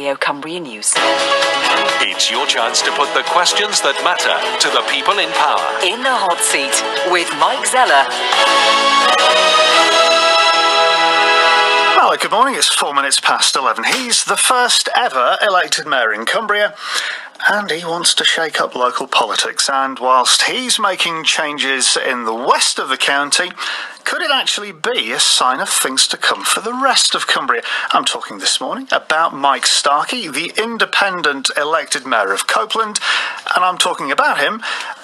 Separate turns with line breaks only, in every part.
Radio Cumbria News.
It's your chance to put the questions that matter to the people in power.
In the hot seat with Mike Zeller.
Hello, good morning. It's 4 minutes past 11. He's the first ever elected mayor in Cumbria, and he wants to shake up local politics. And whilst he's making changes in the west of the county, could it actually be a sign of things to come for the rest of Cumbria? I'm talking this morning about Mike Starkie, the independent elected mayor of Copeland, and I'm talking about him,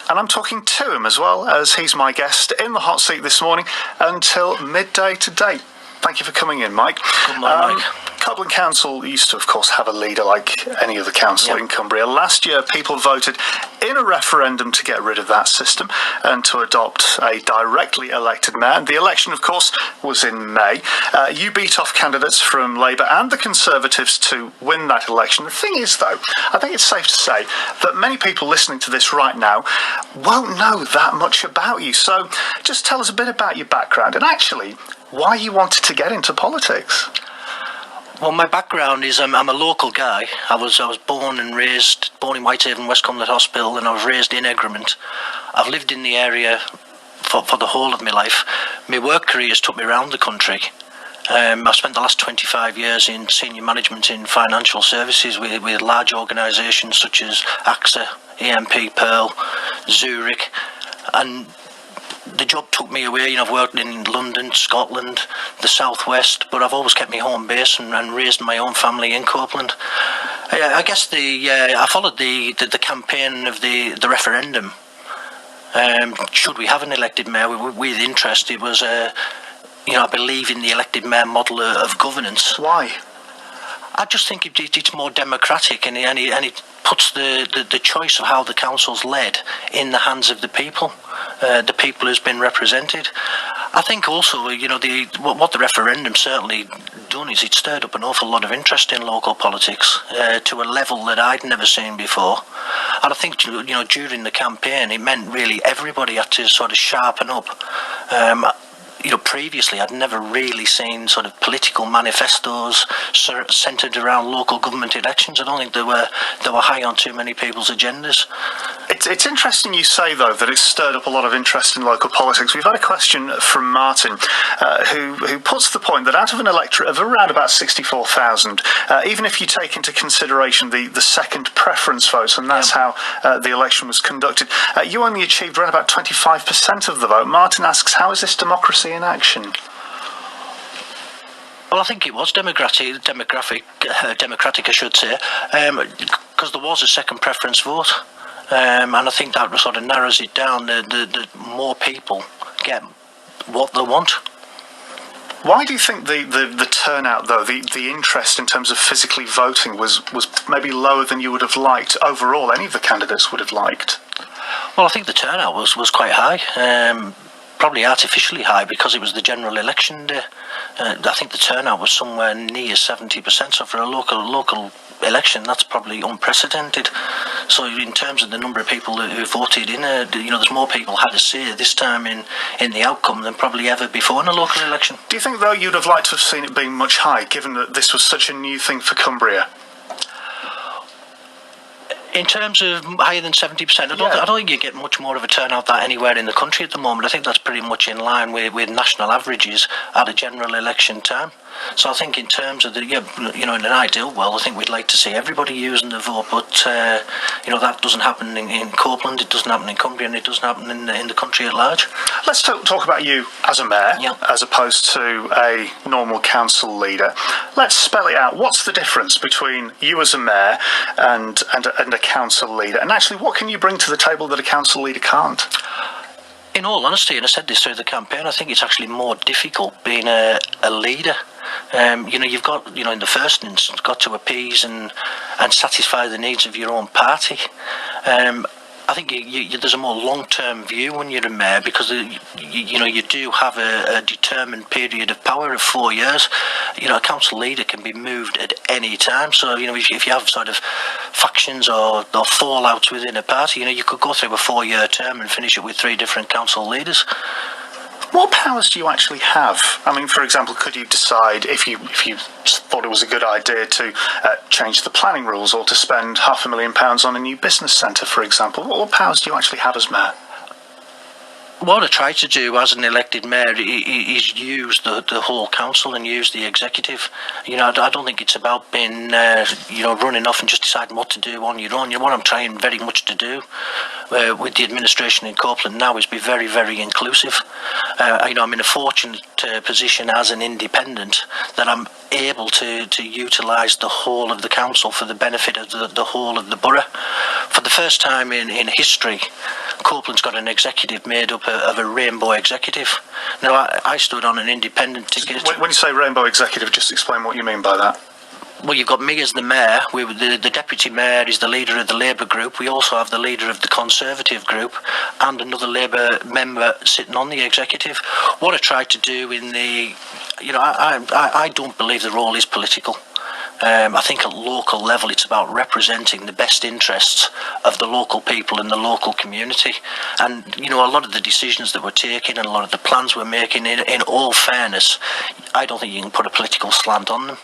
and I'm talking to him as well, as he's my guest in the hot seat this morning until midday today. Thank you for coming in, Mike.
Good morning, Mike.
Copeland Council used to, of course, have a leader like any other council in Cumbria. Last year, people voted in a referendum to get rid of that system and to adopt a directly elected mayor. The election, of course, was in May. You beat off candidates from Labour and the Conservatives to win that election. The thing is, though, I think it's safe to say that many people listening to this right now won't know that much about you. So just tell us a bit about your background and actually why you wanted to get into politics.
Well, my background is I'm a local guy. I was born in Whitehaven, West Cumberland Hospital, and I was raised in Egremont. I've lived in the area for the whole of my life. My work career has took me around the country. I've spent the last 25 years in senior management in financial services with large organisations such as AXA, EMP, Pearl, Zurich, and the job took me away. I've worked in London, Scotland, the southwest, but I've always kept my home base and raised my own family in Copeland. I guess I followed the campaign of the referendum. Should we have an elected mayor with interest? It was, I believe in the elected mayor model of governance.
Why?
I just think it's more democratic, and it puts the choice of how the council's led in the hands of the people who's been represented. I think also, what the referendum certainly done is it stirred up an awful lot of interest in local politics to a level that I'd never seen before. And I think, during the campaign, it meant really everybody had to sort of sharpen up. Previously I'd never really seen sort of political manifestos centred around local government elections. I don't think they were high on too many people's agendas.
It's interesting you say, though, that it's stirred up a lot of interest in local politics. We've had a question from Martin, who puts the point that out of an electorate of around about 64,000, even if you take into consideration the second preference vote, and that's how the election was conducted, you only achieved around about 25% of the vote. Martin asks, how is this democracy in action?
Well, I think it was democratic, I should say, because there was a second preference vote. And I think that sort of narrows it down. The more people get what they want.
Why do you think the turnout, though, the interest in terms of physically voting was maybe lower than you would have liked overall, any of the candidates would have liked?
Well, I think the turnout was quite high. Probably artificially high because it was the general election day. I think the turnout was somewhere near 70%. So for a local election, that's probably unprecedented. So in terms of the number of people who voted in, there's more people had a say this time in the outcome than probably ever before in a local election.
Do you think, though, you'd have liked to have seen it being much higher, given that this was such a new thing for Cumbria?
In terms of higher than 70%, I don't think you get much more of a turnout that anywhere in the country at the moment. I think that's pretty much in line with national averages at a general election time. So I think in terms of in an ideal world, I think we'd like to see everybody using the vote, but that doesn't happen in Copeland, it doesn't happen in Cumbria, and it doesn't happen in the country at large.
Let's talk about you as a mayor, as opposed to a normal council leader. Let's spell it out. What's the difference between you as a mayor and a council leader? And actually, what can you bring to the table that a council leader can't?
In all honesty, and I said this through the campaign, I think it's actually more difficult being a leader. You've got, in the first instance, got to appease and satisfy the needs of your own party. I think there's a more long-term view when you're a mayor because you do have a determined period of power of 4 years. A council leader can be moved at any time. So if you have sort of factions or fallouts within a party, you could go through a 4-year term and finish it with 3 different council leaders.
What powers do you actually have? I mean, for example, could you decide if you thought it was a good idea to change the planning rules or to spend £500,000 on a new business centre, for example? What powers do you actually have as mayor?
What I try to do as an elected mayor is use the whole council and use the executive. I don't think it's about being, running off and just deciding what to do on your own. What I'm trying very much to do with the administration in Copeland now is be very, very inclusive. I'm in a fortunate position as an independent that I'm able to utilise the whole of the council for the benefit of the whole of the borough. For the first time in history, Copeland's got an executive made up of a rainbow executive. Now, I stood on an independent ticket.
When you say rainbow executive, just explain what you mean by that.
Well, you've got me as the mayor. The deputy mayor is the leader of the Labour group. We also have the leader of the Conservative group and another Labour member sitting on the executive. What I tried to do I don't believe the role is political. I think at local level it's about representing the best interests of the local people in the local community. And, a lot of the decisions that we're taking and a lot of the plans we're making, in all fairness, I don't think you can put a political slant on them.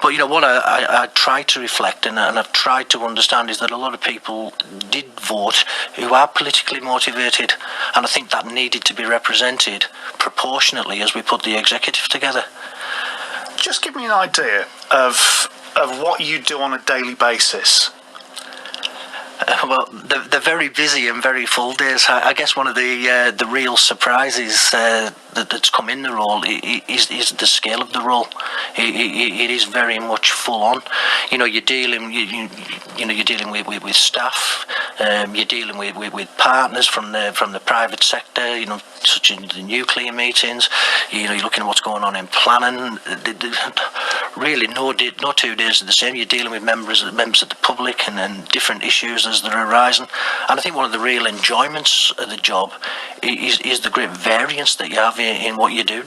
But, what I try to reflect and I've tried to understand is that a lot of people did vote who are politically motivated, and I think that needed to be represented proportionately as we put the executive together.
Just give me an idea of what you do on a daily basis.
Well, they're very busy and very full days. I guess one of the real surprises that's come in the role is the scale of the role. It is very much full on. You're dealing with staff. You're dealing with partners from the private sector. Such as the nuclear meetings. You're looking at what's going on in planning. Really, no 2 days are the same. You're dealing with members of the public and different issues as they're arising. And I think one of the real enjoyments of the job is the great variance that you have in what you do.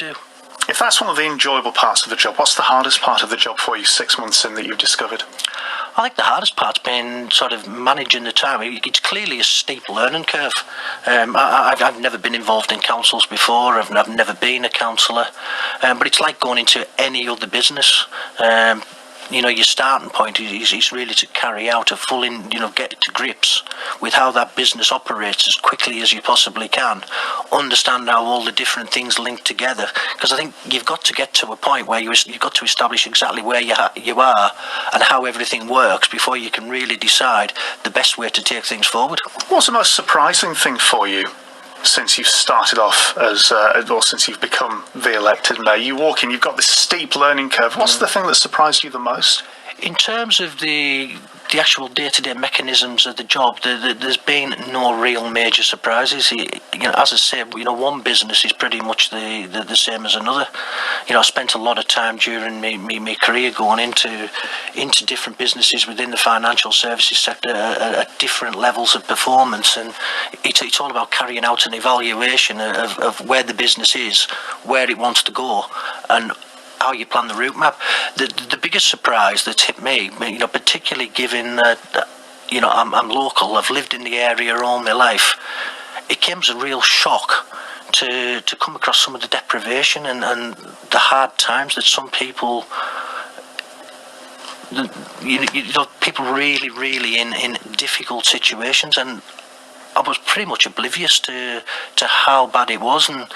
If that's one of the enjoyable parts of the job, what's the hardest part of the job for you 6 months in that you've discovered?
I think the hardest part's been sort of managing the time. It's clearly a steep learning curve. I've never been involved in councils before. I've never been a councillor. But it's like going into any other business. Your starting point is really to carry out a full, get to grips with how that business operates as quickly as you possibly can. Understand how all the different things link together. Because I think you've got to get to a point where you've got to establish exactly where you are and how everything works before you can really decide the best way to take things forward.
What's the most surprising thing for you since you've started off or since you've become the elected mayor? You walk in, you've got this steep learning curve. What's the thing that surprised you the most?
In terms of the actual day-to-day mechanisms of the job, there's been no real major surprises. As I said, one business is pretty much the same as another. I spent a lot of time during my career going into different businesses within the financial services sector at different levels of performance, and it's all about carrying out an evaluation of where the business is, where it wants to go, and how you plan the route map. The biggest surprise that's hit me, particularly given that, I'm local, I've lived in the area all my life, it came as a real shock to come across some of the deprivation and the hard times that some people, people really in difficult situations, and I was pretty much oblivious to how bad it was. And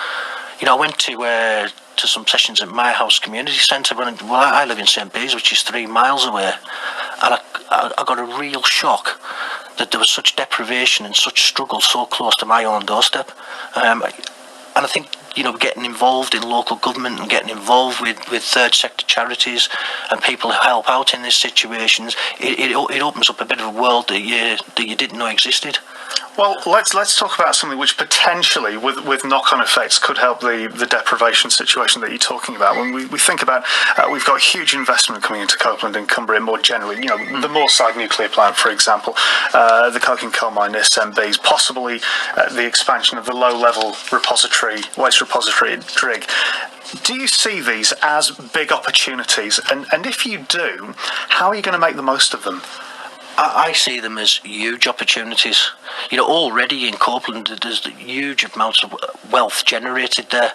I went to some sessions at my house community centre. I live in St Bees, which is 3 miles away, and I got a real shock that there was such deprivation and such struggle so close to my own doorstep. And I think getting involved in local government and getting involved with third sector charities and people who help out in these situations, it opens up a bit of a world that you didn't know existed.
Well, let's talk about something which potentially, with knock-on effects, could help the deprivation situation that you're talking about. When we think about, we've got huge investment coming into Copeland and Cumbria more generally. The Moorside nuclear plant, for example, the coke and coal mine near St Bees, possibly the expansion of the low-level waste repository at Drigg. Do you see these as big opportunities? And if you do, how are you going to make the most of them?
I see them as huge opportunities. Already in Copeland, there's huge amounts of wealth generated there.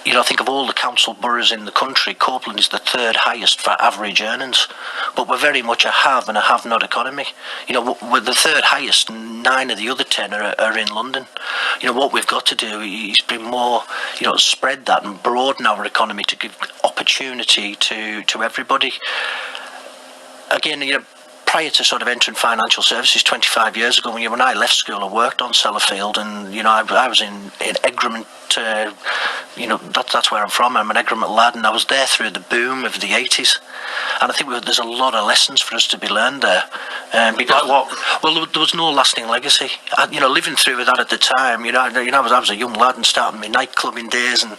Think of all the council boroughs in the country, Copeland is the third highest for average earnings. But we're very much a have and a have-not economy. We're the third highest, and 9 of the other 10 are in London. What we've got to do is bring more, spread that and broaden our economy to give opportunity to everybody. Again, prior to sort of entering financial services 25 years ago, when I left school, I worked on Sellerfield, and I was in Egremont. That's where I'm from. I'm an Egremont lad, and I was there through the boom of the 80s. And I think there's a lot of lessons for us to be learned there. Because,
like what?
Well, there was no lasting legacy. Living through that at the time, I was a young lad and starting my nightclubbing days, and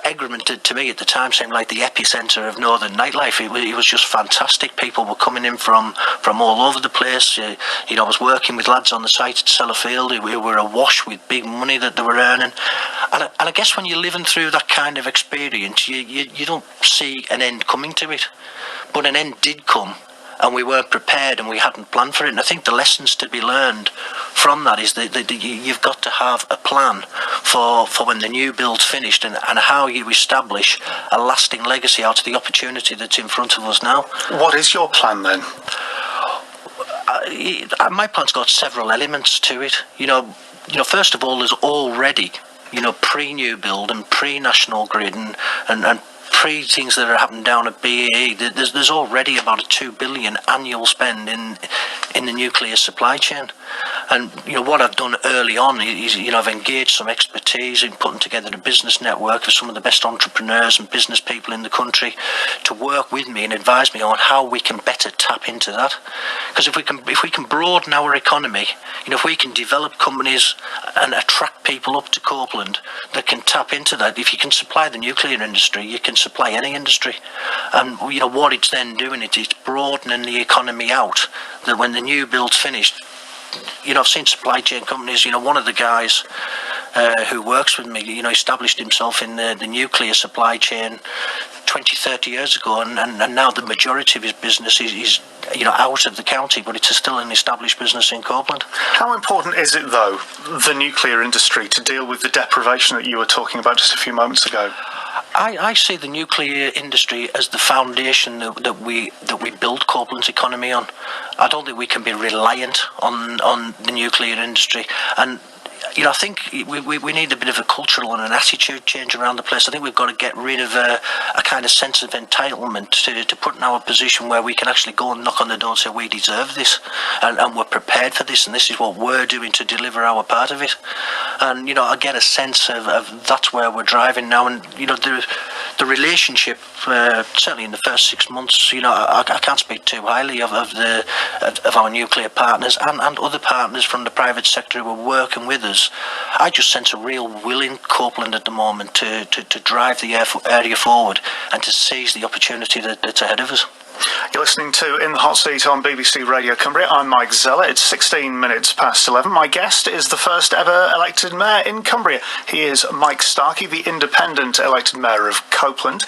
Egremont to me at the time seemed like the epicentre of northern nightlife. It was just fantastic. People were coming in from all over the place. I was working with lads on the site at Sellerfield who were awash with big money that they were earning. And I guess when you're living through that kind of experience, you don't see an end coming to it. But an end did come, and we weren't prepared and we hadn't planned for it. And I think the lessons to be learned from that is that you've got to have a plan for when the new build's finished, and how you establish a lasting legacy out of the opportunity that's in front of us now.
What is your plan then?
My plan's got several elements to it. First of all, there's already pre-new build and pre-national grid and pre-things that are happening down at BAE. There's already about a $2 billion annual spend in the nuclear supply chain. And what I've done early on is I've engaged some expertise in putting together a business network of some of the best entrepreneurs and business people in the country to work with me and advise me on how we can better tap into that. Because if we can broaden our economy, if we can develop companies and attract people up to Copeland that can tap into that, if you can supply the nuclear industry, you can supply any industry. And what it's then doing, it's broadening the economy out, that when the new build's finished, I've seen supply chain companies. One of the guys who works with me, established himself in the nuclear supply chain 20, 30 years ago, and now the majority of his business is out of the county, but it's still an established business in Copeland.
How important is it, though, the nuclear industry, to deal with the deprivation that you were talking about just a few moments ago?
I see the nuclear industry as the foundation that we build Copeland's economy on. I don't think we can be reliant on the nuclear industry. And I think we need a bit of a cultural and an attitude change around the place. I think we've got to get rid of a kind of sense of entitlement to put in our position where we can actually go and knock on the door and say we deserve this, and we're prepared for this, and this is what we're doing to deliver our part of it. And I get a sense of that's where we're driving now. And the relationship, certainly in the first 6 months, I can't speak too highly of our nuclear partners and other partners from the private sector who are working with us. I just sense a real will in Copeland at the moment to drive the area forward and to seize the opportunity that's ahead of us.
You're listening to In the Hot Seat on BBC Radio Cumbria. I'm Mike Zeller. It's 16 minutes past 11. My guest is the first ever elected mayor in Cumbria. He is Mike Starkie, the independent elected mayor of Copeland.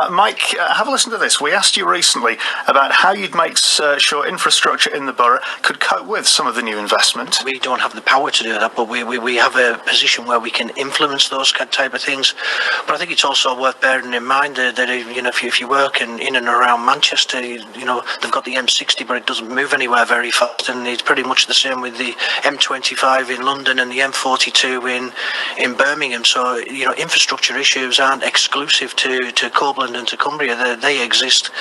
Mike, have a listen to this. We asked you recently about how you'd make sure infrastructure in the borough could cope with some of the new investment.
We don't have the power to do that, but we have a position where we can influence those type of things. But I think it's also worth bearing in mind that if you work in and around Manchester, they've got the M60, but it doesn't move anywhere very fast, and it's pretty much the same with the M25 in London and the M42 in Birmingham. So infrastructure issues aren't exclusive to Copeland and to Cumbria. They exist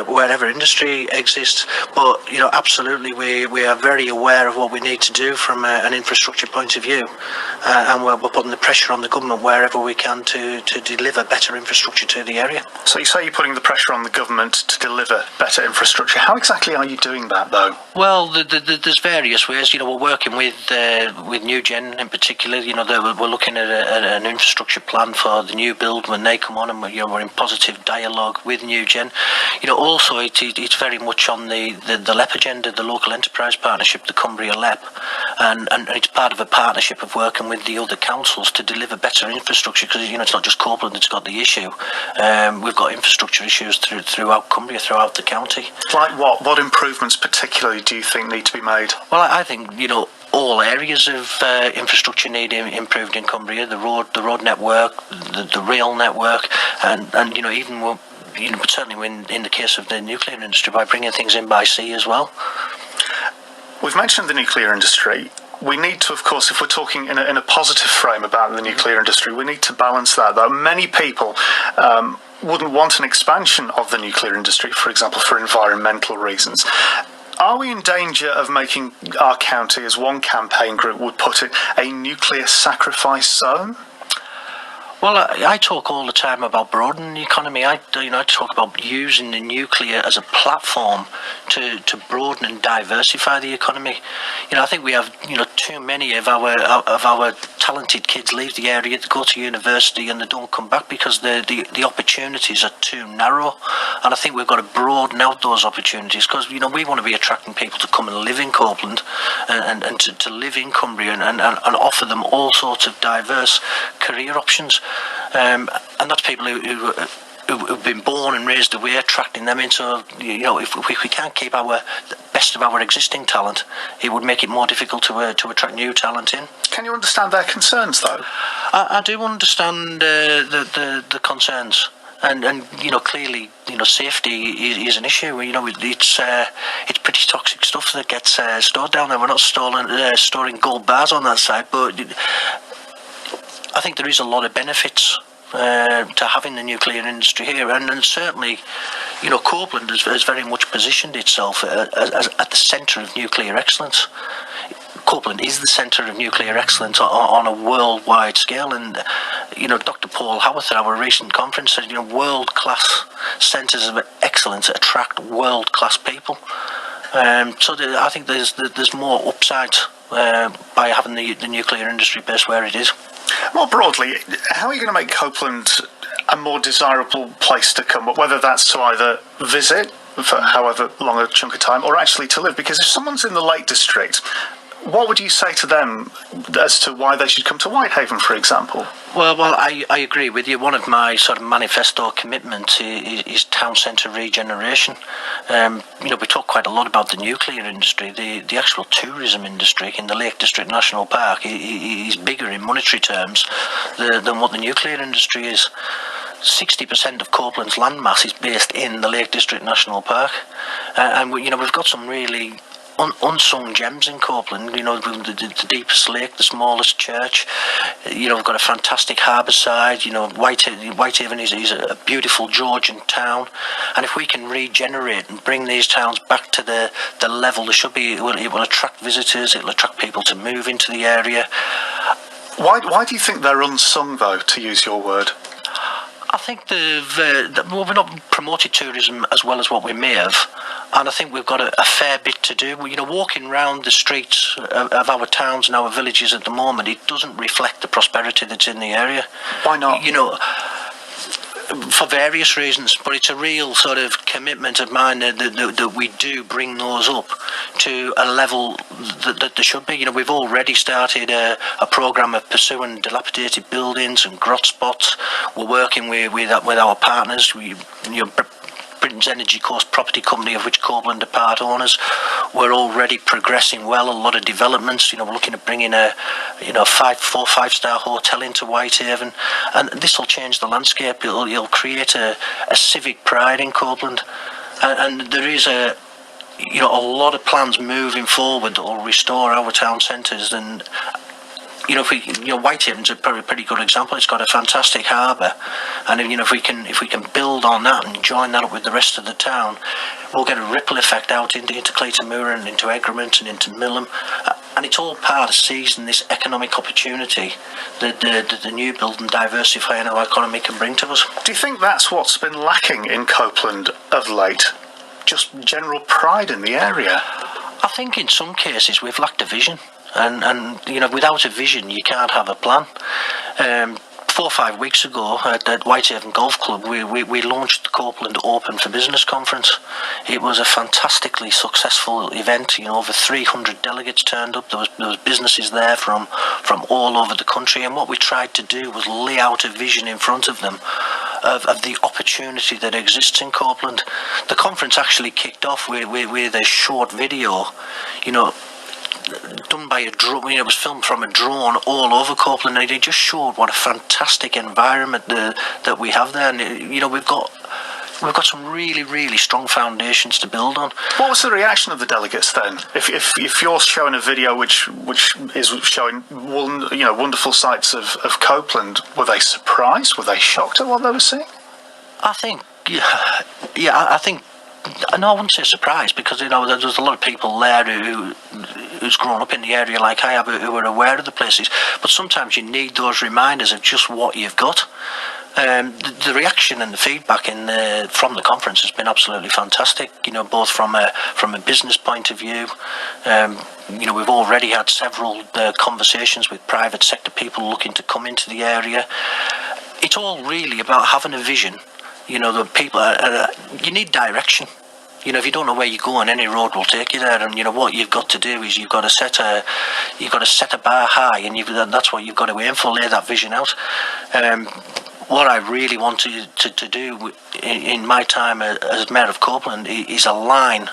wherever industry exists. But absolutely, we are very aware of what we need to do from an infrastructure point of view, and we're putting the pressure on the government wherever we can to deliver better infrastructure to the area.
So you say you're putting the pressure on the government to deliver better infrastructure. How exactly are you doing that, though?
Well, there's various ways. We're working with Newgen in particular. We're looking at an infrastructure plan for the new build when they come on, and we're in positive dialogue with Newgen. Also it's very much on the LEP agenda, the local enterprise partnership, the Cumbria LEP, and it's part of a partnership of working with the other councils to deliver better infrastructure, because it's not just Copeland that's got the issue. We've got infrastructure issues throughout Cumbria, throughout the county.
Like what? What improvements particularly do you think need to be made?
Well, I think all areas of infrastructure need improved in Cumbria. The road network, the rail network, and even certainly in the case of the nuclear industry, by bringing things in by sea as well.
We've mentioned the nuclear industry. We need to, of course, if we're talking in a positive frame about the nuclear industry, we need to balance that, though. Many people wouldn't want an expansion of the nuclear industry, for example, for environmental reasons. Are we in danger of making our county, as one campaign group would put it, a nuclear sacrifice zone?
Well, I talk all the time about broadening the economy. I talk about using the nuclear as a platform to broaden and diversify the economy. I think we have too many of our talented kids leave the area to go to university and they don't come back because the opportunities are too narrow. And I think we've got to broaden out those opportunities, because we want to be attracting people to come and live in Copeland and to live in Cumbria and offer them all sorts of diverse career options. And that's people who've been born and raised away, attracting them into, if we can't keep the best of our existing talent, it would make it more difficult to attract new talent in.
Can you understand their concerns, though?
I do understand the concerns. And clearly, safety is an issue. It's pretty toxic stuff that gets stored down there. We're not storing gold bars on that site, but I think there is a lot of benefits to having the nuclear industry here, and certainly, Copeland has very much positioned itself as at the centre of nuclear excellence. Copeland is the centre of nuclear excellence on a worldwide scale, and Dr. Paul Howarth at our recent conference said world-class centres of excellence attract world-class people. So I think there's more upside by having the nuclear industry based where it is.
More broadly, how are you going to make Copeland a more desirable place to come, whether that's to either visit for however long a chunk of time or actually to live? Because if someone's in the Lake District, what would you say to them as to why they should come to Whitehaven, for example?
Well, I agree with you. One of my sort of manifesto commitments is town centre regeneration. We talk quite a lot about the nuclear industry. The actual tourism industry in the Lake District National Park is bigger in monetary terms than what the nuclear industry is. 60% of Copeland's landmass is based in the Lake District National Park, and we've got some really unsung gems in Copeland. The deepest lake, the smallest church. We've got a fantastic harbour side. Whitehaven is a beautiful Georgian town, and if we can regenerate and bring these towns back to the level they should be, it will attract visitors. It will attract people to move into the area.
Why do you think they're unsung, though, to use your word?
I think we've not promoted tourism as well as what we may have, and I think we've got a fair bit to do. Walking around the streets of our towns and our villages at the moment, it doesn't reflect the prosperity that's in the area.
Why not?
For various reasons, but it's a real sort of commitment of mine that we do bring those up to a level that they should be. We've already started a programme of pursuing dilapidated buildings and grot spots. We're working with our partners. Britain's Energy Coast Property Company, of which Copeland are part owners. We're already progressing well. A lot of developments. We're looking at bringing a 4-5-star hotel into Whitehaven, and this will change the landscape. It'll create a civic pride in Copeland, and there is a lot of plans moving forward that will restore our town centres. And Whitehaven's a pretty good example. It's got a fantastic harbour, and if we can build on that and join that up with the rest of the town, we'll get a ripple effect out into Clayton-Moore and into Egremont and into Millom, and it's all part of seizing this economic opportunity that the new build and diversifying our economy can bring to us.
Do you think that's what's been lacking in Copeland of late? Just general pride in the area?
I think in some cases we've lacked a vision, and without a vision you can't have a plan. 4 or 5 weeks ago at Whitehaven Golf Club, we launched the Copeland Open for Business conference. It was a fantastically successful event. Over 300 delegates turned up. There was businesses there from all over the country, and what we tried to do was lay out a vision in front of them of the opportunity that exists in Copeland. The conference actually kicked off with a short video, done by a drone. It was filmed from a drone all over Copeland, and it just showed what a fantastic environment that we have there. And we've got some really, really strong foundations to build on.
What was the reaction of the delegates then? If you're showing a video which is showing wonderful sights of Copeland, were they surprised? Were they shocked at what they were seeing?
I think, I think. No, I wouldn't say surprised, because there's a lot of people there who's grown up in the area like I have, who are aware of the places. But sometimes you need those reminders of just what you've got. The reaction and the feedback from the conference has been absolutely fantastic. Both from a business point of view. We've already had several conversations with private sector people looking to come into the area. It's all really about having a vision. The people, you need direction. If you don't know where you're going, any road will take you there. And what you've got to do is you've got to set a bar high, and that's what you've got to aim for. Lay that vision out. What I really want to do in my time as Mayor of Copeland is align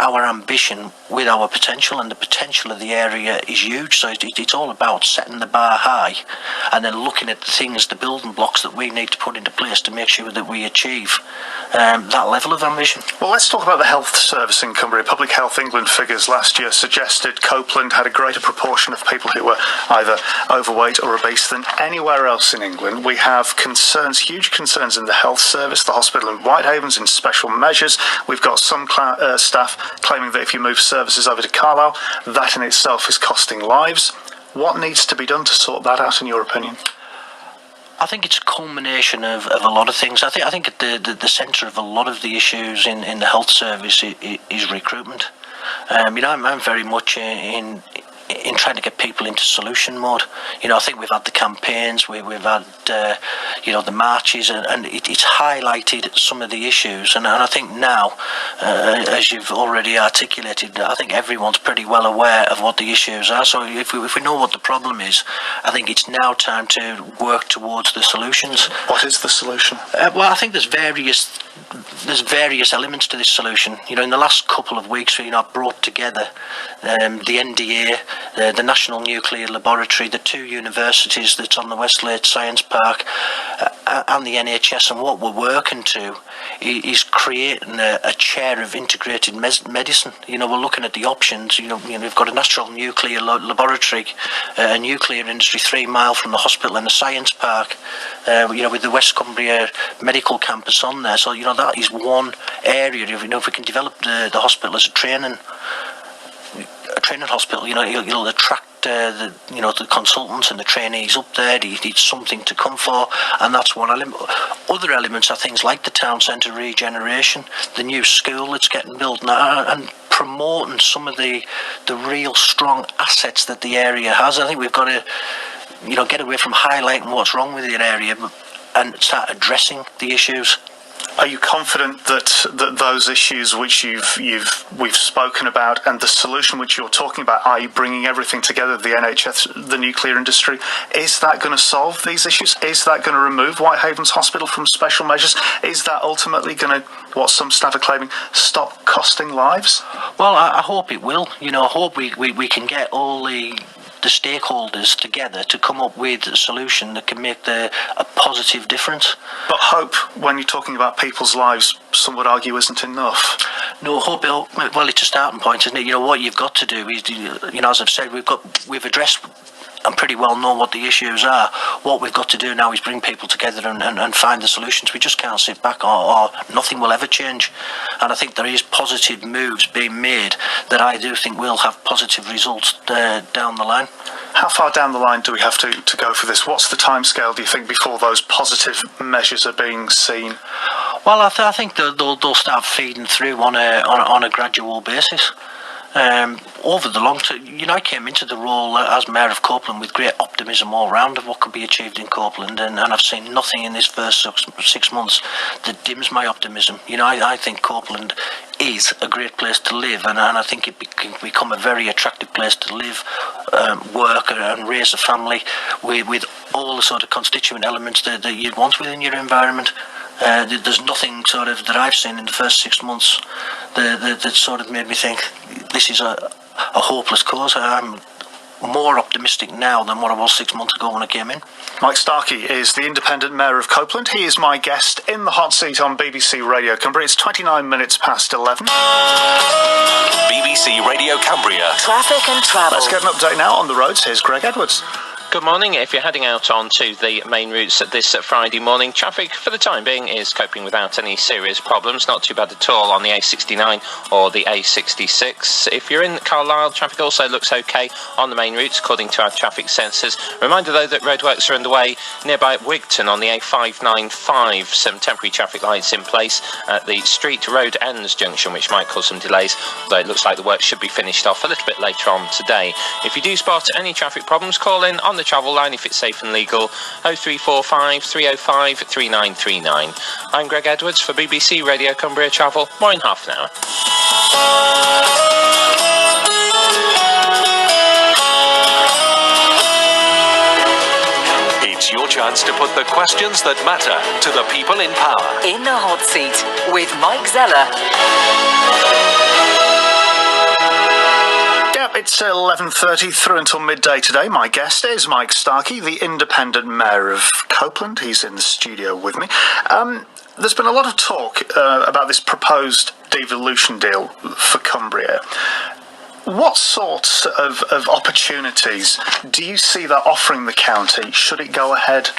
our ambition with our potential, and the potential of the area is huge. So it's all about setting the bar high and then looking at the building blocks that we need to put into place to make sure that we achieve that level of ambition.
Well, let's talk about the health service in Cumbria. Public Health England figures last year suggested Copeland had a greater proportion of people who were either overweight or obese than anywhere else in England. We have huge concerns in the health service. The hospital in Whitehaven's in special measures. We've got some staff claiming that if you move services over to Carlisle, that in itself is costing lives. What needs to be done to sort that out, in your opinion?
I think it's a culmination of a lot of things. I think at the centre of a lot of the issues in the health service is recruitment. I'm very much in trying to get people into solution mode. I think we've had the campaigns, we've had the marches, and it's highlighted some of the issues. And I think now, as you've already articulated, I think everyone's pretty well aware of what the issues are. So if we know what the problem is, I think it's now time to work towards the solutions.
What is the solution?
Well, I think there's various elements to this solution. In the last couple of weeks, I've brought together the NDA, the National Nuclear Laboratory, the 2 universities that's on the Westlake Science Park, and the NHS. And what we're working to is creating a chair of integrated medicine. We're looking at the options. We've got a National Nuclear Laboratory, a nuclear industry 3 miles from the hospital and the science park, with the West Cumbria Medical Campus on there. So, that is one area. If we can develop the hospital as a training hospital, it'll attract the consultants and the trainees up there. They need something to come for, and that's one element. Other elements are things like the town centre regeneration, the new school that's getting built now, and promoting some of the real strong assets that the area has. I think we've got to get away from highlighting what's wrong with the area and start addressing the issues.
Are you confident that those issues which we've spoken about, and the solution which you're talking about, i.e. bringing everything together, the NHS, the nuclear industry, is that going to solve these issues? Is that going to remove Whitehaven's hospital from special measures? Is that ultimately going to, what some staff are claiming, stop costing lives?
Well, I hope it will. I hope we can get all the stakeholders together to come up with a solution that can make a positive difference.
But hope, when you're talking about people's lives, some would argue isn't enough.
No, hope, well, it's a starting point, isn't it? What you've got to do is, as I've said, we've addressed and pretty well know what the issues are. What we've got to do now is bring people together and find the solutions. We just can't sit back, or nothing will ever change. And I think there is positive moves being made that I do think will have positive results down the line.
How far down the line do we have to go for this? What's the timescale, do you think, before those positive measures are being seen?
Well, I think they'll start feeding through on a gradual basis. Over the long term, I came into the role as Mayor of Copeland with great optimism all round of what could be achieved in Copeland, and I've seen nothing in this first 6 months that dims my optimism. I think Copeland is a great place to live, and I think it can become a very attractive place to live, work and raise a family with all the sort of constituent elements that you'd want within your environment. There's nothing sort of that I've seen in the first 6 months that sort of made me think this is a hopeless cause. I'm more optimistic now than what I was 6 months ago when I came in.
Mike Starkie is the independent mayor of Copeland. He is my guest in the hot seat on BBC Radio Cumbria. It's 29 minutes past 11.
BBC Radio Cumbria.
Traffic and travel.
Let's get an update now on the roads. Here's Greg Edwards.
Good morning. If you're heading out onto the main routes this Friday morning, traffic for the time being is coping without any serious problems. Not too bad at all on the A69 or the A66. If you're in Carlisle, traffic also looks okay on the main routes according to our traffic sensors. Reminder though that roadworks are underway nearby Wigton on the A595. Some temporary traffic lights in place at the Street Road Ends junction, which might cause some delays, although it looks like the work should be finished off a little bit later on today. If you do spot any traffic problems, call in on the travel line if it's safe and legal, 0345 305 3939. I'm Greg Edwards for BBC Radio Cumbria Travel. More in half an hour.
It's your chance to put the questions that matter to the people in power.
In the hot seat with Mike Zeller.
It's 11:30 through until midday today. My guest is Mike Starkie, the independent mayor of Copeland. He's in the studio with me. There's been a lot of talk about this proposed devolution deal for Cumbria. What sorts of opportunities do you see that offering the county should it go ahead?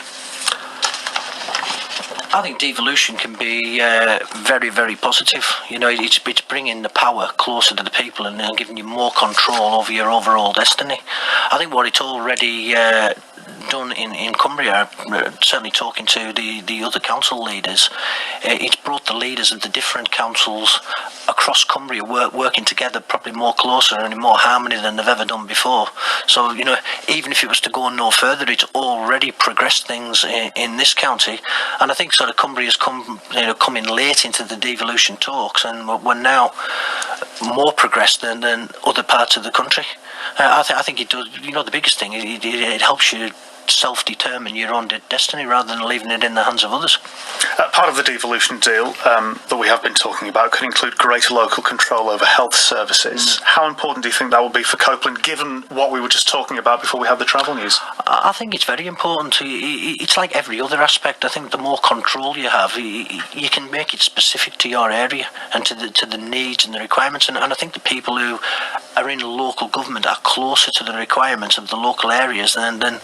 I think devolution can be very, very positive. It's bringing the power closer to the people and giving you more control over your overall destiny. I think what it's already done in Cumbria, certainly talking to the other council leaders, it's brought the leaders of the different councils across Cumbria working together probably more closer and in more harmony than they've ever done before. So, even if it was to go no further, it's already progressed things in this county. And I think sort of Cumbria's coming late into the devolution talks, and we're now more progressed than other parts of the country. I think it does. The biggest thing is it helps you self-determine your own destiny rather than leaving it in the hands of others.
Part of the devolution deal that we have been talking about could include greater local control over health services. How important do you think that will be for Copeland, given what we were just talking about before we had the travel news?
I think it's very important. It's like every other aspect. I think the more control you have, you can make it specific to your area and to the needs and the requirements. And I think the people who are in local government are closer to the requirements of the local areas than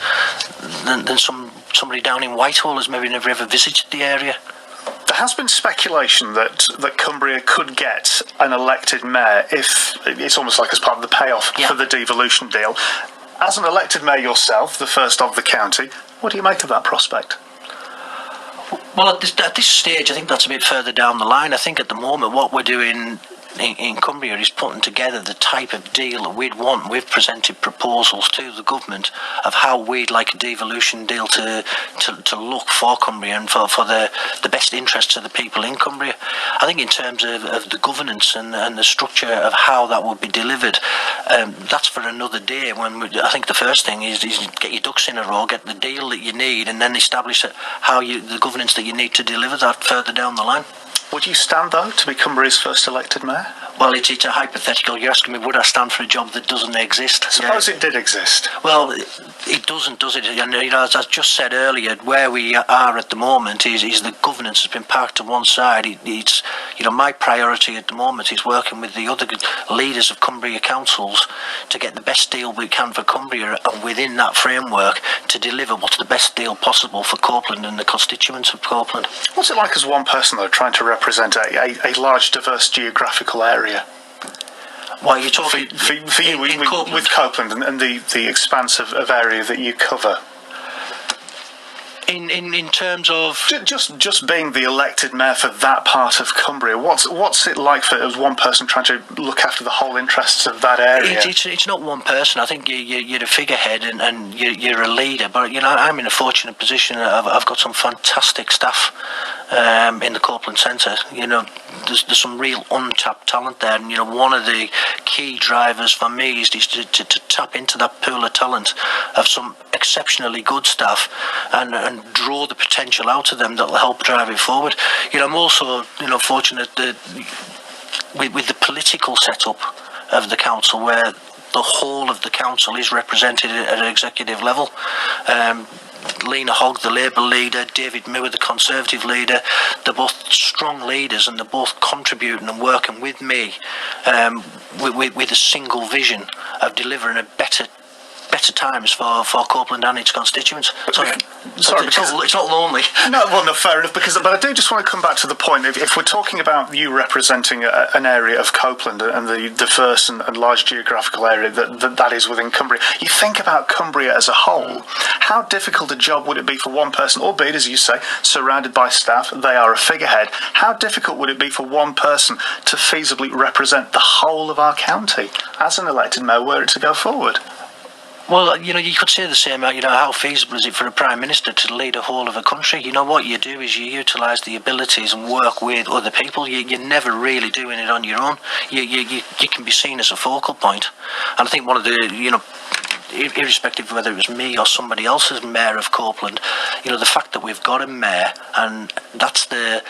somebody down in Whitehall who's maybe never ever visited the area.
There has been speculation that Cumbria could get an elected mayor if it's almost like as part of the payoff for the devolution deal. As an elected mayor yourself, the first of the county, what do you make of that prospect?
Well, at this stage, I think that's a bit further down the line. I think at the moment what we're doing in Cumbria is putting together the type of deal that we'd want. We've presented proposals to the government of how we'd like a devolution deal to look for Cumbria and for the best interests of the people in Cumbria. I think in terms of the governance and the structure of how that would be delivered, that's for another day. I think the first thing is get your ducks in a row, get the deal that you need, and then establish the governance that you need to deliver that further down the line.
Would you stand, though, to be Cumbria's first elected mayor?
Well, it's a hypothetical. You're asking me, would I stand for a job that doesn't exist?
Suppose it did exist.
Well, it doesn't, does it? And, as I just said earlier, where we are at the moment is the governance has been parked to one side. It's my priority at the moment is working with the other leaders of Cumbria councils to get the best deal we can for Cumbria, and within that framework to deliver what's the best deal possible for Copeland and the constituents of Copeland.
What's it like as one person, though, trying to represent a large, diverse geographical area?
Why are you talking
for you
with
Copeland and the expanse of area that you cover?
In terms of
Just being the elected mayor for that part of Cumbria, what's it like for as one person trying to look after the whole interests of that area?
It's not one person. I think you're a figurehead and you're a leader. But I'm in a fortunate position. I've got some fantastic staff in the Copeland Centre. There's some real untapped talent there, and one of the key drivers for me is to tap into that pool of talent of some exceptionally good staff and draw the potential out of them that will help drive it forward. I'm also fortunate that with the political setup of the council, where the whole of the council is represented at an executive level. Lena Hogg, the Labour leader, David Moore, the Conservative leader, they're both strong leaders and they're both contributing and working with me with a single vision of delivering a better times for Copeland and its constituents. Sorry, it's not lonely.
No, fair enough. But I do just want to come back to the point. If we're talking about you representing an area of Copeland and the diverse and large geographical area that is within Cumbria, you think about Cumbria as a whole. How difficult a job would it be for one person, albeit, as you say, surrounded by staff, they are a figurehead. How difficult would it be for one person to feasibly represent the whole of our county as an elected mayor, were it to go forward?
Well, you could say the same. How feasible is it for a Prime Minister to lead a whole of a country? What you do is you utilise the abilities and work with other people. You're never really doing it on your own. You can be seen as a focal point. And I think one of the, irrespective of whether it was me or somebody else as mayor of Copeland, the fact that we've got a mayor, and that's the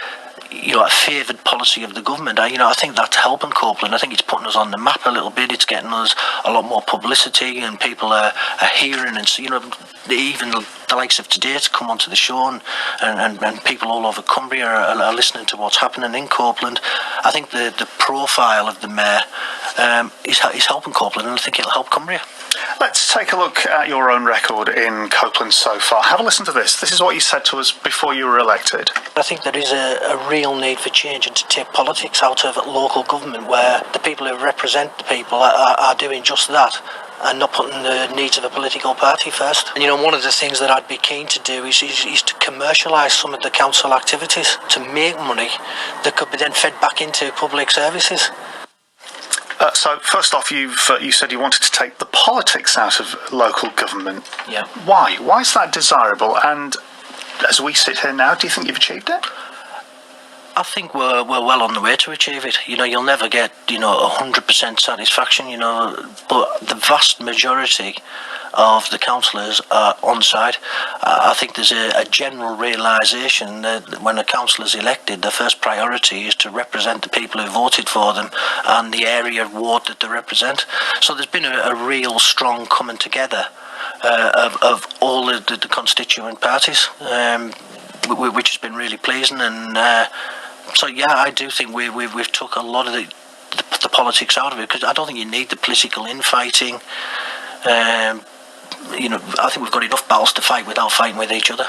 a favoured policy of the government. I think that's helping Copeland. I think it's putting us on the map a little bit. It's getting us a lot more publicity, and people are hearing, and even the likes of today to come onto the show, and people all over Cumbria are listening to what's happening in Copeland. I think the profile of the mayor is helping Copeland, and I think it'll help Cumbria.
Let's take a look at your own record in Copeland so far. Have a listen to this. This is what you said to us before you were elected.
I think there is a real need for change and to take politics out of local government, where the people who represent the people are doing just that and not putting the needs of a political party first. And one of the things that I'd be keen to do is to commercialise some of the council activities to make money that could be then fed back into public services.
So first off, you said you wanted to take the politics out of local government.
Yeah.
Why? Why is that desirable? And as we sit here now, do you think you've achieved it?
I think we're well on the way to achieve it. You'll never get 100% satisfaction. But the vast majority of the councillors are on side. I think there's a general realisation that when a councillor is elected, the first priority is to represent the people who voted for them and the area ward that they represent. So there's been a real strong coming together of all the constituent parties, which has been really pleasing. And so I do think we've took a lot of the politics out of it, because I don't think you need the political infighting. I think we've got enough battles to fight without fighting with each other.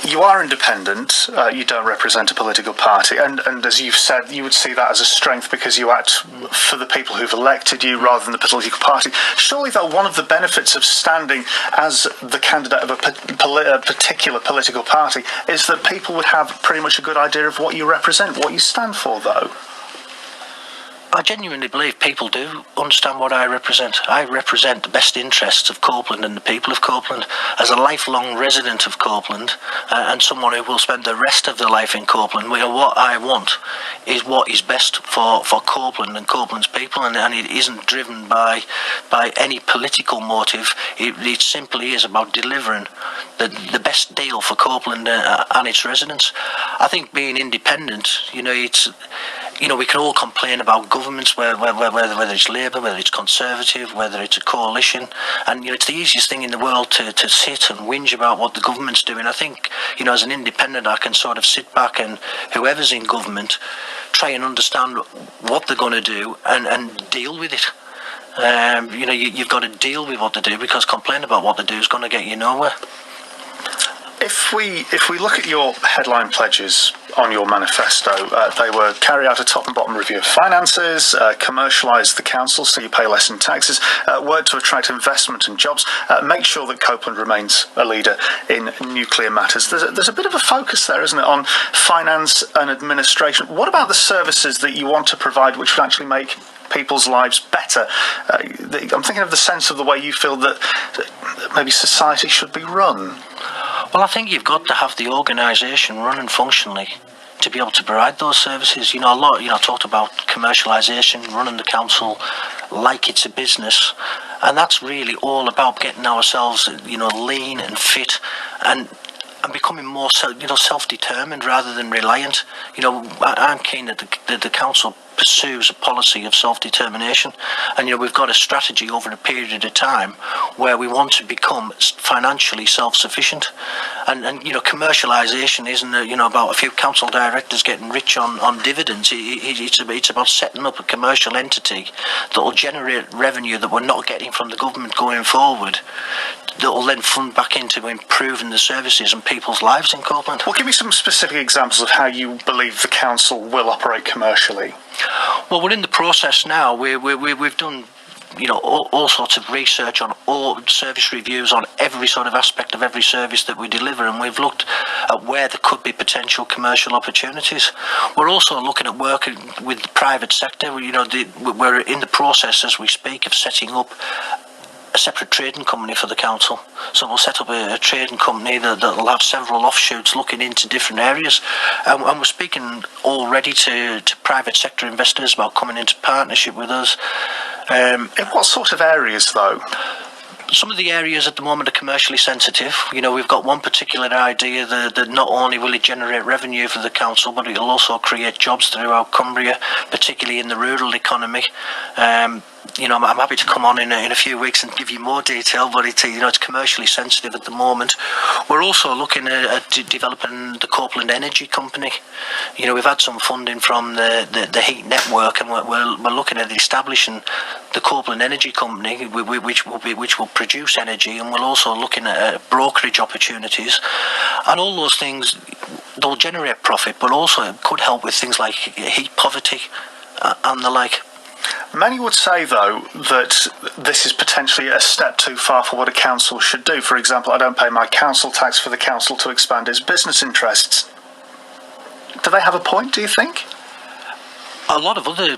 You are independent, you don't represent a political party, and as you've said, you would see that as a strength because you act for the people who've elected you rather than the political party. Surely, though, one of the benefits of standing as the candidate of a particular political party is that people would have pretty much a good idea of what you represent, what you stand for, though.
I genuinely believe people do understand what I represent. I represent the best interests of Copeland and the people of Copeland. As a lifelong resident of Copeland and someone who will spend the rest of their life in Copeland, what I want is what is best for Copeland and Copeland's people, and it isn't driven by any political motive. It simply is about delivering the best deal for Copeland and its residents. I think being independent, we can all complain about governments, whether it's Labour, whether it's Conservative, whether it's a coalition, and it's the easiest thing in the world to sit and whinge about what the government's doing. I think, as an independent, I can sort of sit back and whoever's in government try and understand what they're going to do and deal with it. You've got to deal with what they do, because complaining about what they do is going to get you nowhere.
if we look at your headline pledges on your manifesto, they were carry out a top and bottom review of finances, commercialise the council so you pay less in taxes, work to attract investment and jobs, make sure that Copeland remains a leader in nuclear matters. There's a bit of a focus there, isn't it, on finance and administration. What about the services that you want to provide which would actually make people's lives better? I'm thinking of the sense of the way you feel that maybe society should be run.
Well, I think you've got to have the organisation running functionally to be able to provide those services. A lot, talked about commercialisation, running the council like it's a business, and that's really all about getting ourselves, lean and fit and becoming more, self-determined rather than reliant. I'm keen that the council pursues a policy of self-determination, and we've got a strategy over a period of time where we want to become financially self-sufficient, and commercialisation isn't about a few council directors getting rich on dividends. It's about setting up a commercial entity that will generate revenue that we're not getting from the government going forward, that will then fund back into improving the services and people's lives in Copeland.
Well, give me some specific examples of how you believe the council will operate commercially.
Well, we're in the process now. We've done all sorts of research on all service reviews on every sort of aspect of every service that we deliver, and we've looked at where there could be potential commercial opportunities. We're also looking at working with the private sector. We're in the process as we speak of setting up a separate trading company for the council. So we'll set up a trading company that'll have several offshoots looking into different areas, and we're speaking already to private sector investors about coming into partnership with us.
In what sort of areas, though?
Some of the areas at the moment are commercially sensitive. We've got one particular idea that not only will it generate revenue for the council, but it'll also create jobs throughout Cumbria, particularly in the rural economy. I'm happy to come on in a few weeks and give you more detail, but it's commercially sensitive at the moment. We're also looking at developing the Copeland Energy Company. We've had some funding from the heat network, and we're looking at establishing the Copeland Energy Company, which will produce energy, and we're also looking at brokerage opportunities, and all those things. They'll generate profit, but also it could help with things like heat poverty and the like.
Many would say, though, that this is potentially a step too far for what a council should do. For example, I don't pay my council tax for the council to expand its business interests. Do they have a point, do you think?
A lot of other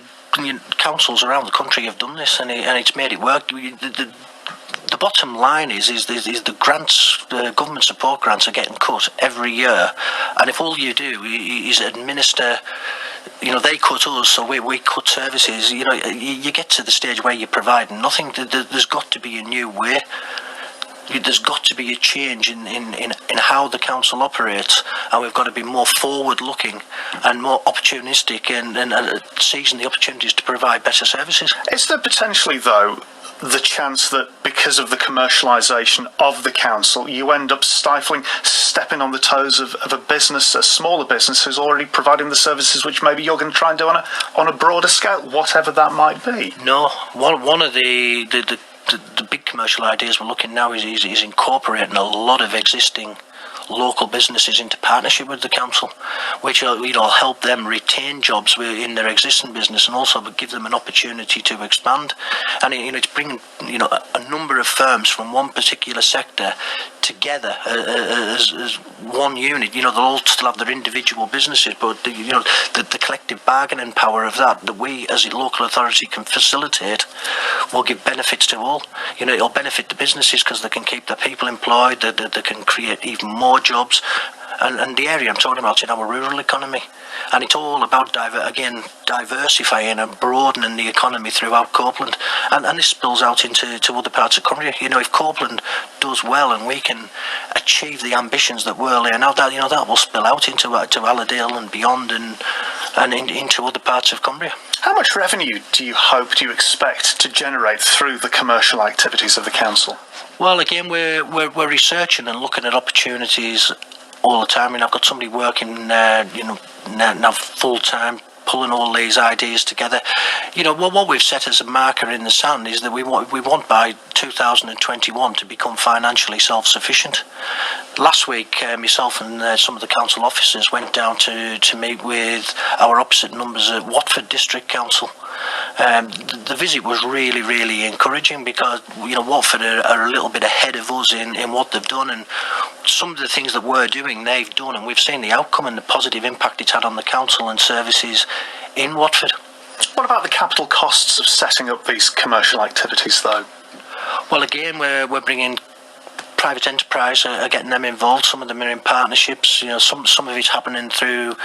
councils around the country have done this, and it's made it work. The bottom line is the grants, the government support grants are getting cut every year, and if all you do is administer, they cut us, so we cut services. You get to the stage where you're providing nothing. There's got to be a new way. There's got to be a change in how the council operates, and we've got to be more forward-looking and more opportunistic and seizing the opportunities to provide better services.
Is there potentially, though, the chance that because of the commercialisation of the council, you end up stepping on the toes of a business, a smaller business who's already providing the services which maybe you're going to try and do on a broader scale, whatever that might be?
No, one of the big commercial ideas we're looking now is incorporating a lot of existing local businesses into partnership with the council, which will help them retain jobs in their existing business and also give them an opportunity to expand. And it's bringing a number of firms from one particular sector together as one unit. They'll all still have their individual businesses, but the collective bargaining power of that we as a local authority can facilitate will give benefits to all. It'll benefit the businesses because they can keep their people employed, they can create even more jobs, and the area I'm talking about is in our rural economy, and it's all about diversifying and broadening the economy throughout Copeland, and this spills out into other parts of Cumbria. If Copeland does well and we can achieve the ambitions that we're laying out, that will spill out into Allerdale and beyond, and into other parts of Cumbria.
How much revenue do you expect to generate through the commercial activities of the council?
Well, again, we're researching and looking at opportunities all the time. I've got somebody working, now full time pulling all these ideas together. What we've set as a marker in the sand is that we want by 2021 to become financially self-sufficient. Last week, myself and some of the council officers went down to meet with our opposite numbers at Watford District Council. The visit was really, really encouraging because Watford are a little bit ahead of us in what they've done, and some of the things that we're doing they've done, and we've seen the outcome and the positive impact it's had on the council and services in Watford.
What about the capital costs of setting up these commercial activities, though?
Well, again, we're bringing private enterprise, are getting them involved. Some of them are in partnerships. Some of it's happening through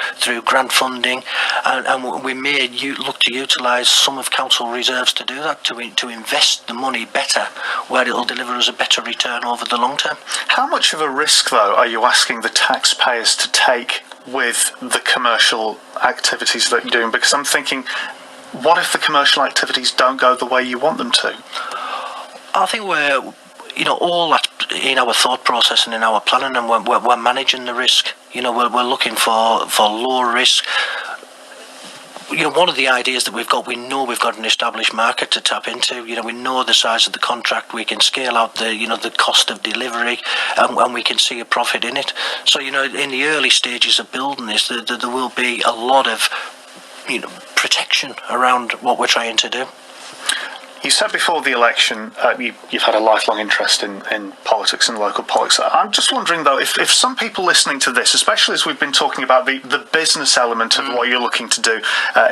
grant funding, and we may look to utilise some of council reserves to do that, to invest the money better where it'll deliver us a better return over the long term.
How much of a risk, though, are you asking the taxpayers to take with the commercial activities that you're doing? Because I'm thinking, what if the commercial activities don't go the way you want them to?
I think we're all that in our thought process and in our planning, and we're managing the risk. We're looking for low risk. One of the ideas that we know we've got an established market to tap into. We know the size of the contract. We can scale out the cost of delivery, and we can see a profit in it. So in the early stages of building this, there will be a lot of protection around what we're trying to do.
You said before the election you've had a lifelong interest in politics and local politics. I'm just wondering, though, if some people listening to this, especially as we've been talking about the business element of what you're looking to do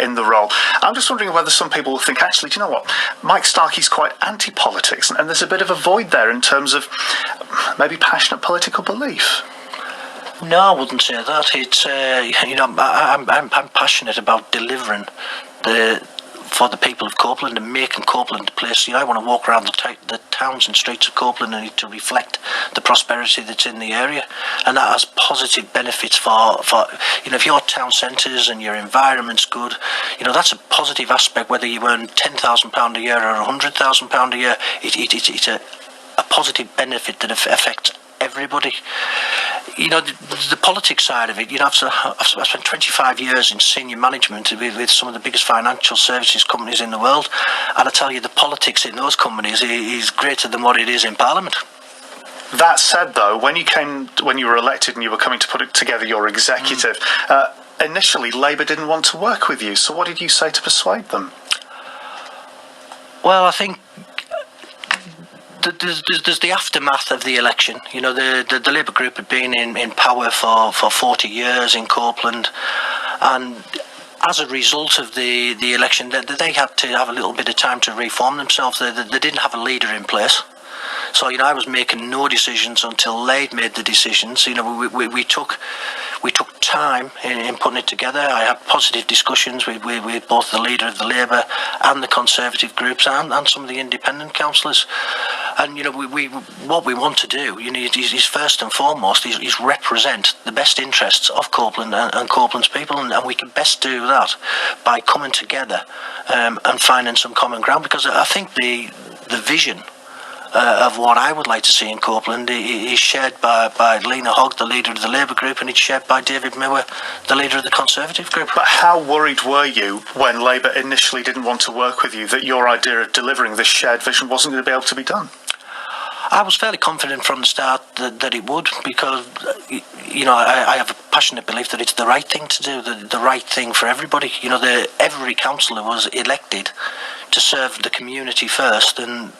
in the role, I'm just wondering whether some people will think, actually, do you know what, Mike Starkie's quite anti-politics, and there's a bit of a void there in terms of maybe passionate political belief.
No, I wouldn't say that. It's I'm passionate about delivering for the people of Copeland and making Copeland a place. I want to walk around the towns and streets of Copeland and to reflect the prosperity that's in the area, and that has positive benefits for if your town centres and your environment's good, that's a positive aspect. Whether you earn £10,000 a year or £100,000 a year, it's a positive benefit that affects everybody. The politics side of it, I've spent 25 years in senior management with some of the biggest financial services companies in the world, and I tell you, the politics in those companies is greater than what it is in Parliament.
That said, though, when you were elected and you were coming to put together your executive, initially Labour didn't want to work with you, so what did you say to persuade them?
Well, I think there's the aftermath of the election. The Labour group had been in power for 40 years in Copeland, and as a result of the election, they had to have a little bit of time to reform themselves. They didn't have a leader in place. So I was making no decisions until they'd made the decisions. We took time in putting it together. I had positive discussions with both the leader of the Labour and the Conservative groups and some of the independent councillors. And what we want to do, is first and foremost is represent the best interests of Copeland and Copeland's people, and we can best do that by coming together and finding some common ground. Because I think the vision of what I would like to see in Copeland is shared by Lena Hogg, the leader of the Labour group, and it's shared by David Moore, the leader of the Conservative group.
But how worried were you when Labour initially didn't want to work with you that your idea of delivering this shared vision wasn't going to be able to be done?
I was fairly confident from the start that it would, because I have a passionate belief that it's the right thing to do, the right thing for everybody. Every councillor was elected to serve the community first, and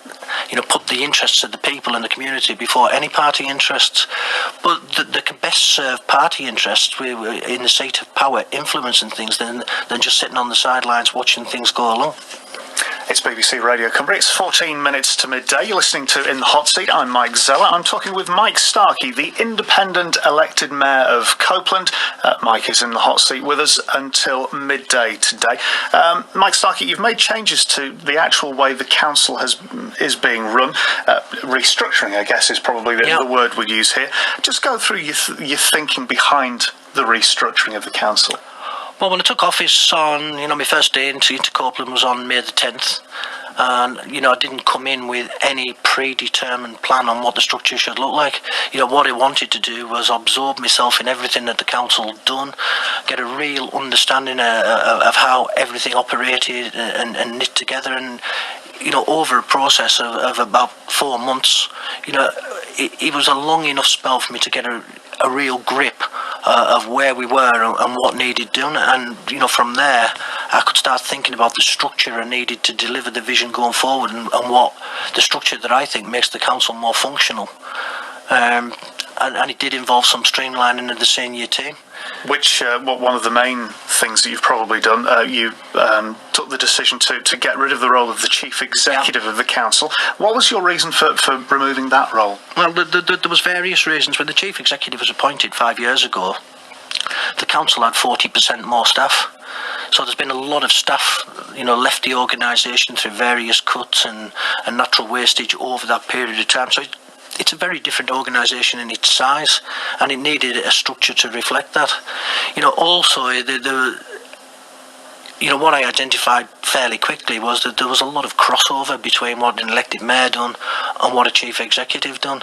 put the interests of the people and the community before any party interests. But they can best serve party interests in the seat of power, influencing things, than just sitting on the sidelines watching things go along.
It's BBC Radio Cumbria. It's 14 minutes to midday. You're listening to In the Hot Seat. I'm Mike Zeller. I'm talking with Mike Starkie, the independent elected mayor of Copeland. Mike is in the hot seat with us until midday today. Mike Starkie, you've made changes to the actual way the council is being run. Restructuring, I guess, is probably the word we'd use here. Just go through your thinking behind the restructuring of the council.
Well, when I took office on, my first day into Copeland was on May the 10th, And, I didn't come in with any predetermined plan on what the structure should look like. What I wanted to do was absorb myself in everything that the council had done, get a real understanding of how everything operated and knit together. And, over a process of about 4 months, it was a long enough spell for me to get a real grip of where we were and what needed done. And, from there, I could start thinking about the structure I needed to deliver the vision going forward, and what the structure that I think makes the council more functional. And it did involve some streamlining of the senior team.
Which, one of the main things that you've probably done, you took the decision to get rid of the role of the chief executive of the council. What was your reason for removing that role?
Well, there was various reasons. When the chief executive was appointed 5 years ago, the council had 40% more staff. So there's been a lot of staff, left the organisation through various cuts and natural wastage over that period of time. So it's a very different organisation in its size, and it needed a structure to reflect that. Also, what I identified fairly quickly was that there was a lot of crossover between what an elected mayor done and what a chief executive done.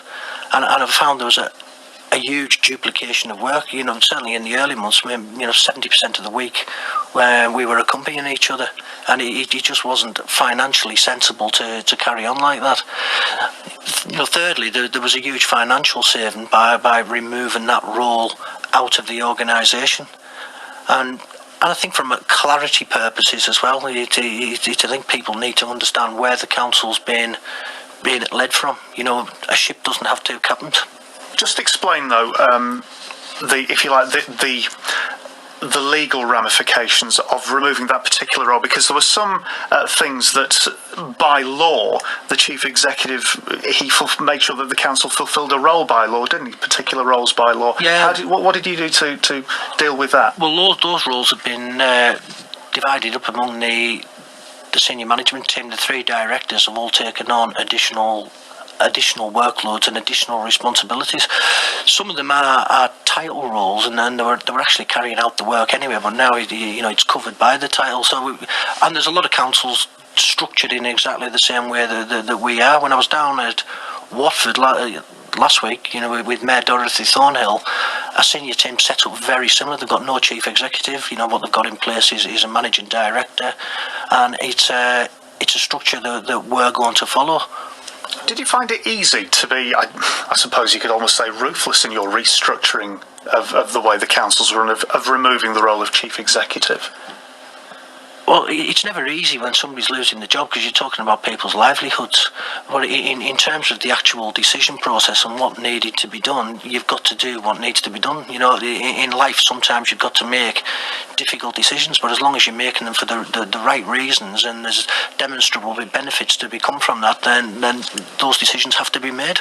And I found there was a huge duplication of work. Certainly in the early months, 70% of the week where we were accompanying each other, and it just wasn't financially sensible to carry on like that. Thirdly, there was a huge financial saving by removing that role out of the organisation. And I think from clarity purposes as well, I think people need to understand where the council's being led from. A ship doesn't have two captains.
Just explain, though, the legal ramifications of removing that particular role, because there were some things that, by law, the chief executive, he made sure that the council fulfilled a role by law, didn't he? Particular roles by law.
Yeah.
What did you do to deal with that?
Well, those roles have been divided up among the senior management team. The 3 directors have all taken on additional workloads and additional responsibilities. Some of them are title roles, and then they were actually carrying out the work anyway, but now it's covered by the title. And there's a lot of councils structured in exactly the same way that we are. When I was down at Watford last week, with Mayor Dorothy Thornhill, a senior team set up very similar. They've got no chief executive. What they've got in place is a managing director, and it's a structure that we're going to follow.
Did you find it easy to be, I suppose you could almost say, ruthless in your restructuring of the way the councils run, of removing the role of chief executive?
Well, it's never easy when somebody's losing the job, because you're talking about people's livelihoods. But in terms of the actual decision process and what needed to be done, you've got to do what needs to be done. In life, sometimes you've got to make difficult decisions, but as long as you're making them for the right reasons and there's demonstrable benefits to become from that, then those decisions have to be made.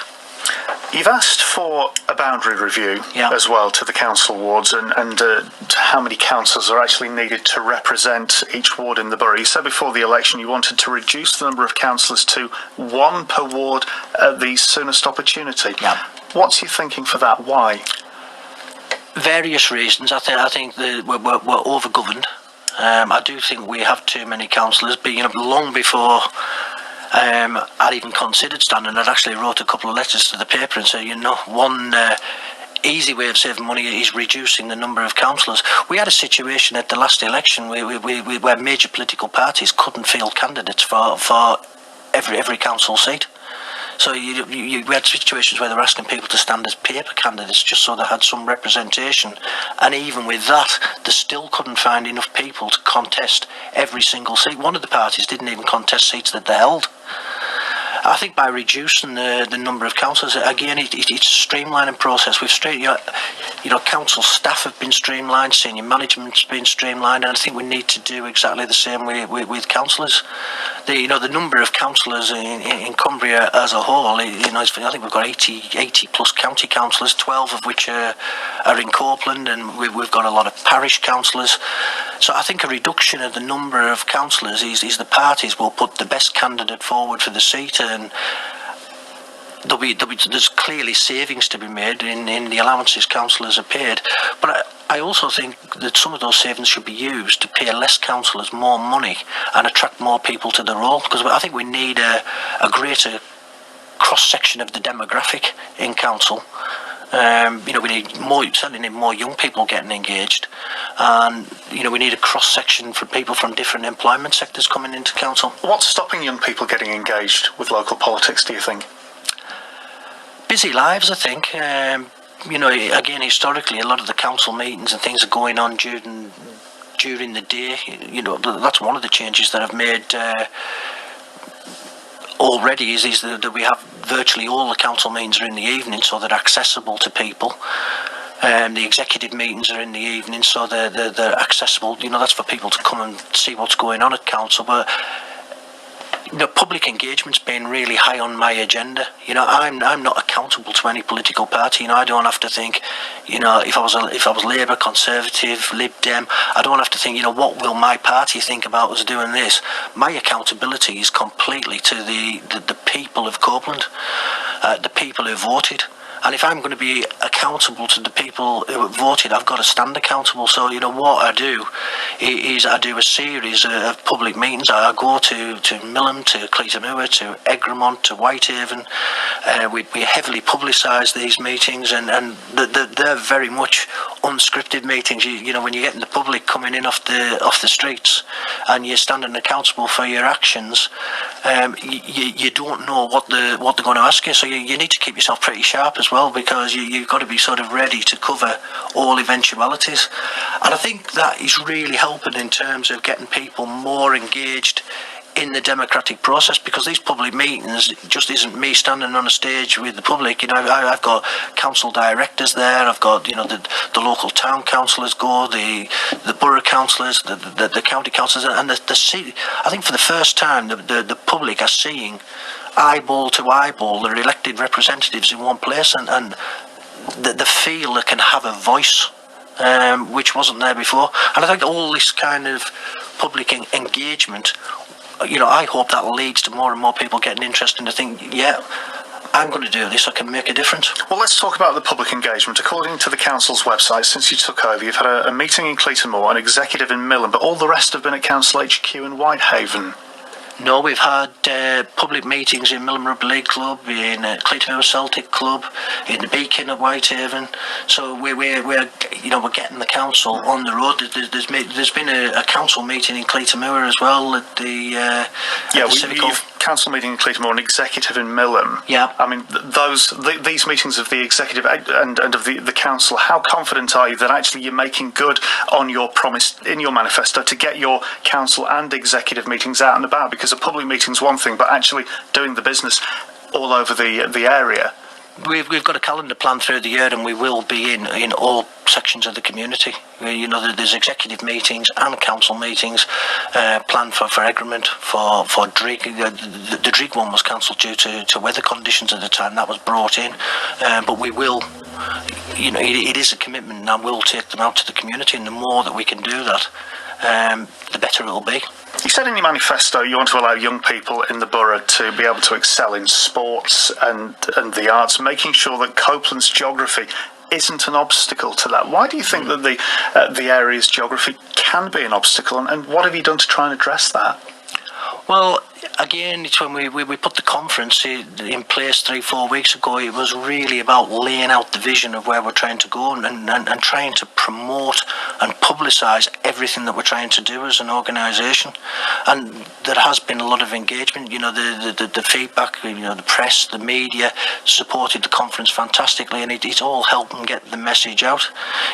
You've asked for a boundary review as well to the council wards, and how many councillors are actually needed to represent each ward in the borough. You said before the election you wanted to reduce the number of councillors to 1 per ward at the soonest opportunity.
Yeah.
What's your thinking for that? Why?
Various reasons. I think that we're over-governed. I do think we have too many councillors, but long before I'd even considered standing, I'd actually wrote a couple of letters to the paper and said, one easy way of saving money is reducing the number of councillors. We had a situation at the last election where major political parties couldn't field candidates for every council seat. So we had situations where they were asking people to stand as paper candidates just so they had some representation. And even with that, they still couldn't find enough people to contest every single seat. One of the parties didn't even contest seats that they held. I think by reducing the number of councillors, again, it's a streamlining process. Council staff have been streamlined, senior management's been streamlined, and I think we need to do exactly the same with councillors. The number of councillors in Cumbria as a whole, I think we've got 80 plus county councillors, 12 of which are in Copeland, and we've got a lot of parish councillors. So I think a reduction of the number of councillors is the parties will put the best candidate forward for the seat, and there's clearly savings to be made in the allowances councillors are paid, but I also think that some of those savings should be used to pay less councillors more money and attract more people to the role, because I think we need a greater cross-section of the demographic in council. We need certainly need more young people getting engaged, and we need a cross-section for people from different employment sectors coming into council.
What's stopping young people getting engaged with local politics, do you think?
Busy lives, I think. Again, historically, a lot of the council meetings and things are going on during the day. That's one of the changes that I've made already is that we have virtually all the council meetings are in the evening, so they're accessible to people. The executive meetings are in the evening, so they're accessible. That's for people to come and see what's going on at council. But public engagement's been really high on my agenda. I'm not accountable to any political party. I don't have to think, if I was Labour, Conservative, Lib Dem, I don't have to think, what will my party think about us doing this? My accountability is completely to the people of Copeland, the people who voted. And if I'm going to be accountable to the people who voted, I've got to stand accountable. So, what I do is I do a series of public meetings. I go to Millham, to Cleatamure, to Egremont, to Whitehaven. We heavily publicise these meetings, and they're very much unscripted meetings. When you get in the public coming in off the streets and you're standing accountable for your actions, you don't know what they're going to ask you. So you need to keep yourself pretty sharp as well, because you've got to be sort of ready to cover all eventualities. And I think that is really helping in terms of getting people more engaged in the democratic process, because these public meetings just isn't me standing on a stage with the public. I've got council directors there, I've got the local town councillors go, the borough councillors, the county councillors, and I think for the first time the public are seeing eyeball to eyeball their elected representatives in one place, and the feel they can have a voice, which wasn't there before. And I think all this kind of public engagement, I hope that leads to more and more people getting interested and to think, yeah, I'm going to do this, I can make a difference.
Well, let's talk about the public engagement. According to the council's website, since you took over, you've had a meeting in Cleatamure, an executive in Millham, but all the rest have been at Council HQ in Whitehaven.
No, we've had public meetings in Millham Rugby League Club, in Cleatamure Celtic Club, in the Beacon at Whitehaven. So we're getting the council on the road. There's been a council meeting in Cleatamure as well at the Civic Hall.
Council meeting in Cleatamure, an executive in Millham.
Yeah.
I mean, these meetings of the executive and of the council, how confident are you that actually you're making good on your promise in your manifesto to get your council and executive meetings out and about? Because a public meeting's one thing, but actually doing the business all over the area.
We've got a calendar planned through the year, and we will be in all sections of the community. There's executive meetings and council meetings planned for Egremont, for Drigg. The Drigg one was cancelled due to weather conditions at the time. That was brought in, but we will. It is a commitment, and I will take them out to the community. And the more that we can do that, the better it'll be.
You said in your manifesto you want to allow young people in the borough to be able to excel in sports and the arts, making sure that Copeland's geography isn't an obstacle to that. Why do you think that the area's geography can be an obstacle, and what have you done to try and address that?
Well, again, it's when we put the conference in place 3-4 weeks ago, it was really about laying out the vision of where we're trying to go and trying to promote and publicise everything that we're trying to do as an organisation. And there has been a lot of engagement. The feedback, the press, the media supported the conference fantastically, and it's all helping get the message out.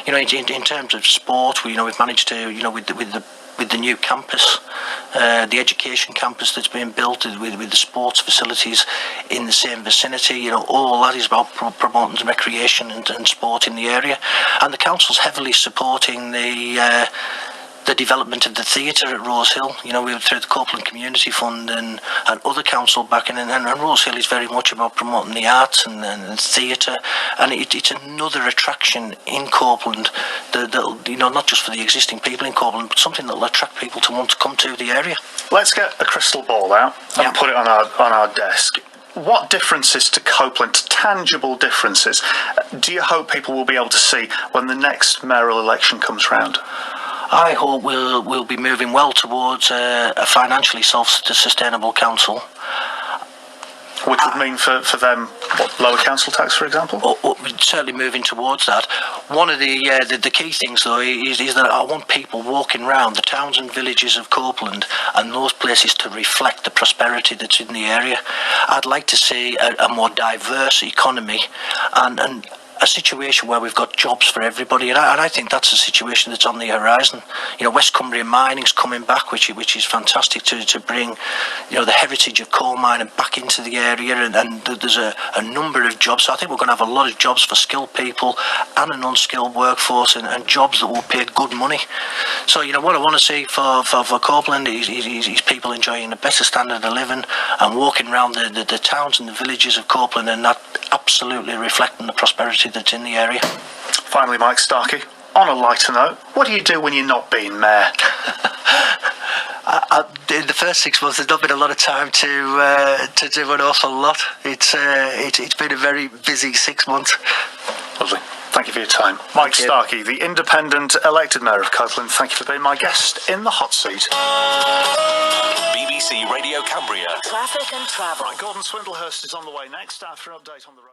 In terms of sport, we've managed to, with the new campus, the education campus that's being built with the sports facilities in the same vicinity, all that is about promoting recreation and sport in the area. And the council's heavily supporting the development of the theatre at Rose Hill. We were through the Copeland Community Fund and other council backing, and Rose Hill is very much about promoting the arts and theatre, and it's another attraction in Copeland that not just for the existing people in Copeland, but something that will attract people to want to come to the area.
Let's get a crystal ball out and put it on our desk. what differences to Copeland, tangible differences, do you hope people will be able to see when the next mayoral election comes round?
I hope we'll be moving well towards a financially self-sustainable council.
Which would mean for them, what, lower council tax, for example?
Certainly moving towards that. One of the key things, though, is that I want people walking around the towns and villages of Copeland and those places to reflect the prosperity that's in the area. I'd like to see a more diverse economy and a situation where we've got jobs for everybody, and I think that's a situation that's on the horizon. You know, West Cumbria mining's coming back, which is fantastic to bring, you know, the heritage of coal mining back into the area, and there's a number of jobs. So I think we're going to have a lot of jobs for skilled people and an unskilled workforce, and jobs that will pay good money. So, you know, what I want to see for Copeland is people enjoying a better standard of living and walking around the towns and the villages of Copeland, and that absolutely reflecting the prosperity that's in the area.
Finally, Mike Starkie, on a lighter note, what do you do when you're not being mayor?
In the first 6 months, there's not been a lot of time to do an awful lot. It's been a very busy 6 months.
Lovely. Thank you for your time. Mike Starkie, the independent elected mayor of Copeland, thank you for being my guest in the hot seat.
BBC Radio Cumbria.
Traffic and travel.
Right, Gordon Swindlehurst is on the way next after an update on the road.